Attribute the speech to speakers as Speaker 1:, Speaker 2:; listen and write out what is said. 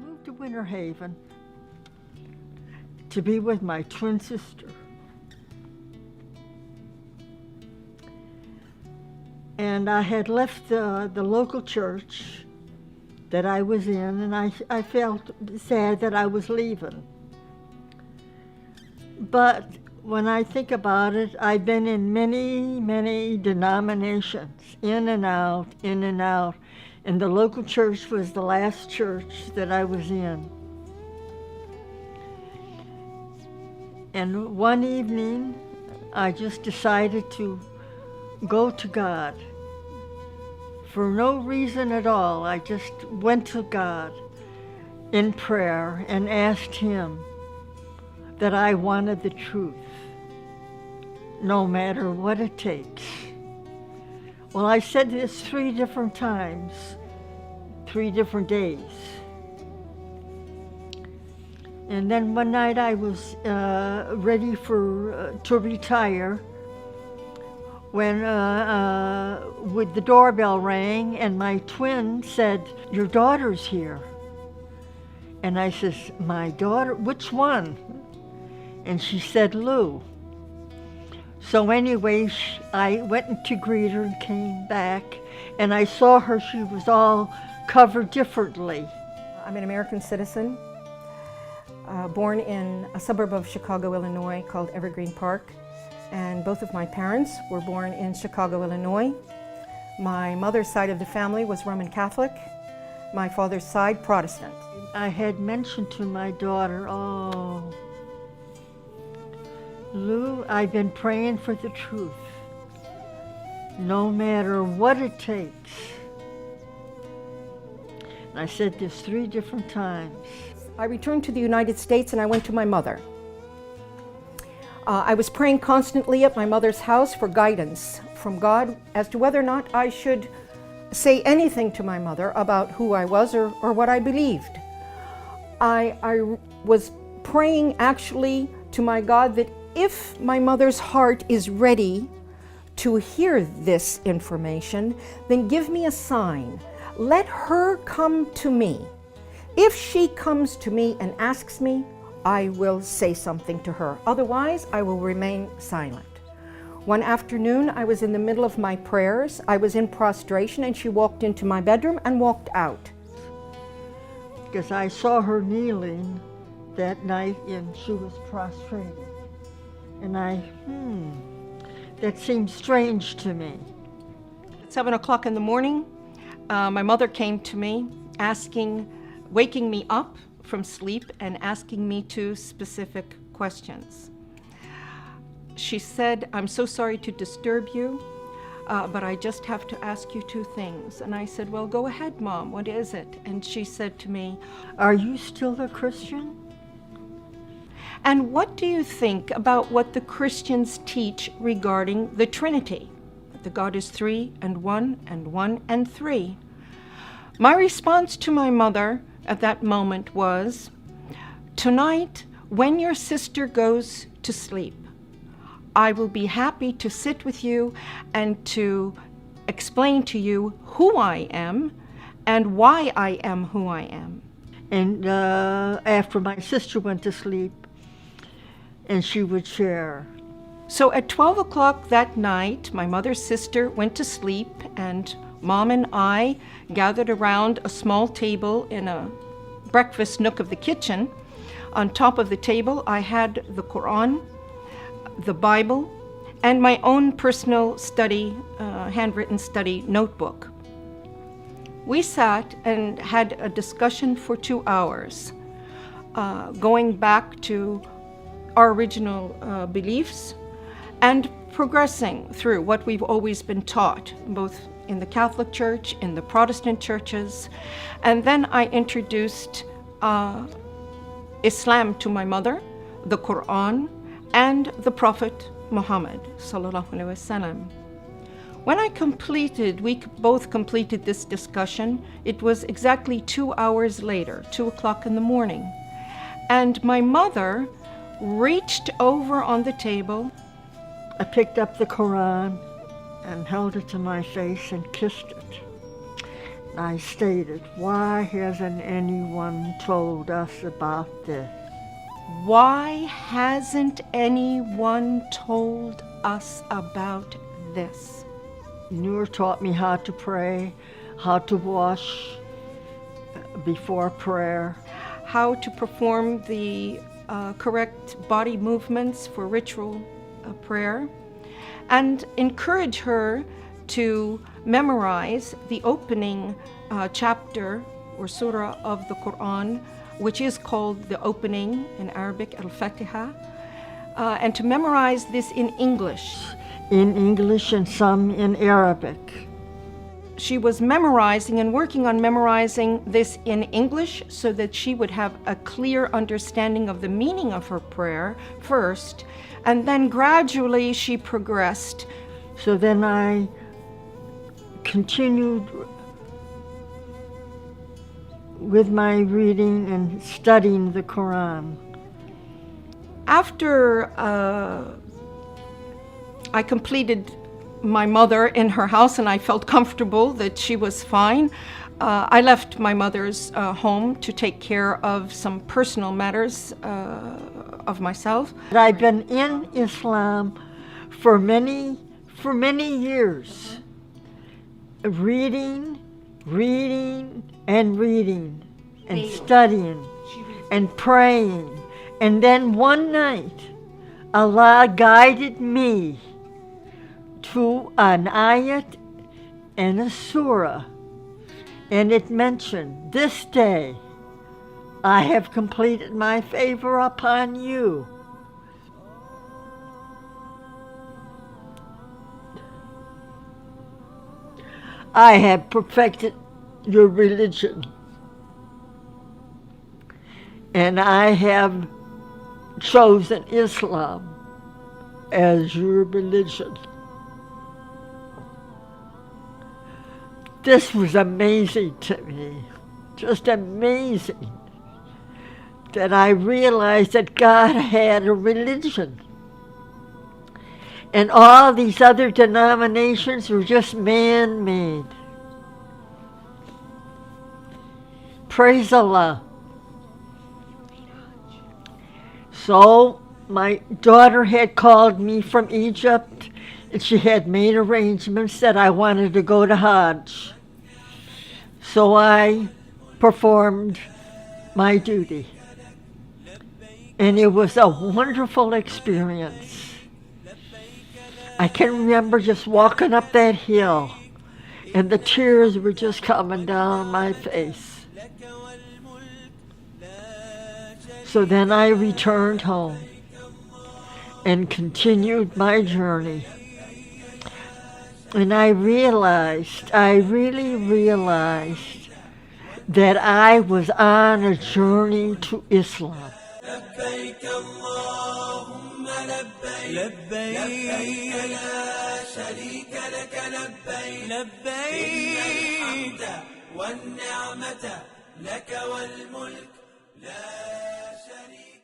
Speaker 1: moved to Winter Haven to be with my twin sister. And I had left the local church that I was in, and I felt sad that I was leaving. But when I think about it, I've been in many, many denominations, in and out, in and out. And the local church was the last church that I was in. And one evening, I just decided to go to God. For no reason at all, I just went to God in prayer and asked Him that I wanted the truth, no matter what it takes. Well, I said this 3 different times, 3 different days. And then one night I was ready to retire when with the doorbell rang and my twin said, "Your daughter's here." And I says, "My daughter? Which one?" And she said, "Lou." So anyway, I went to greet her and came back, and I saw her, she was all covered differently.
Speaker 2: I'm an American citizen, born in a suburb of Chicago, Illinois called Evergreen Park. And both of my parents were born in Chicago, Illinois. My mother's side of the family was Roman Catholic, my father's side Protestant.
Speaker 1: I had mentioned to my daughter, "Oh, Lou, I've been praying for the truth, no matter what it takes." And I said this 3 different times.
Speaker 2: I returned to the United States and I went to my mother. I was praying constantly at my mother's house for guidance from God as to whether or not I should say anything to my mother about who I was or what I believed. I was praying actually to my God that if my mother's heart is ready to hear this information, then give me a sign. Let her come to me. If she comes to me and asks me, I will say something to her. Otherwise, I will remain silent. One afternoon, I was in the middle of my prayers. I was in prostration, and she walked into my bedroom and walked out.
Speaker 1: Because I saw her kneeling that night, and she was prostrated. And that seemed strange to me.
Speaker 2: At 7 o'clock in the morning, my mother came to me, waking me up from sleep and asking me 2 specific questions. She said, "I'm so sorry to disturb you, but I just have to ask you 2 things." And I said, "Well, go ahead, Mom, what is it?" And she said to me,
Speaker 1: "Are you still a Christian?
Speaker 2: And what do you think about what the Christians teach regarding the Trinity? That God is 3 and 1 and 1 and 3. My response to my mother at that moment was, "Tonight, when your sister goes to sleep, I will be happy to sit with you and to explain to you who I am and why I am who I am."
Speaker 1: And after my sister went to sleep, and she would share.
Speaker 2: So at 12 o'clock that night, my mother's sister went to sleep, and Mom and I gathered around a small table in a breakfast nook of the kitchen. On top of the table, I had the Quran, the Bible, and my own personal study, handwritten study notebook. We sat and had a discussion for 2 hours, going back to our original beliefs and progressing through what we've always been taught, both in the Catholic Church, in the Protestant churches. And then I introduced Islam to my mother, the Quran, and the Prophet Muhammad sallallahu alaihi wasallam. When we both completed this discussion, it was exactly 2 hours later, 2 o'clock in the morning. And my mother reached over on the table.
Speaker 1: I picked up the Quran and held it to my face and kissed it. I stated, why hasn't anyone told us about this?
Speaker 2: Why hasn't anyone told us about this?
Speaker 1: Noor taught me how to pray, how to wash before prayer,
Speaker 2: How to perform the correct body movements for ritual prayer, and encourage her to memorize the opening chapter or surah of the Quran, which is called the opening in Arabic, Al-Fatiha, and to memorize this in English.
Speaker 1: in English and some in Arabic.
Speaker 2: She was memorizing and working on memorizing this in English so that she would have a clear understanding of the meaning of her prayer first, and then gradually she progressed.
Speaker 1: So then I continued with my reading and studying the Quran.
Speaker 2: After I completed my mother in her house and I felt comfortable that she was fine, I left my mother's home to take care of some personal matters of myself.
Speaker 1: I've been in Islam for many years, reading and studying and praying. And then one night, Allah guided me to an ayat and a surah, and it mentioned, "This day I have completed my favor upon you." I have perfected your religion, and I have chosen Islam as your religion. This was amazing to me, just amazing, that I realized that God had a religion. And all these other denominations were just man-made. Praise Allah. So my daughter had called me from Egypt, and she had made arrangements that I wanted to go to Hajj. So I performed my duty. And it was a wonderful experience. I can remember just walking up that hill, and the tears were just coming down my face. So then I returned home and continued my journey. And I really realized that I was on a journey to Islam.
Speaker 3: لبيك اللهم لبيك لبيك لا شريك لك لبيك لبيك الحمد والنعمة لك والملك لا شريك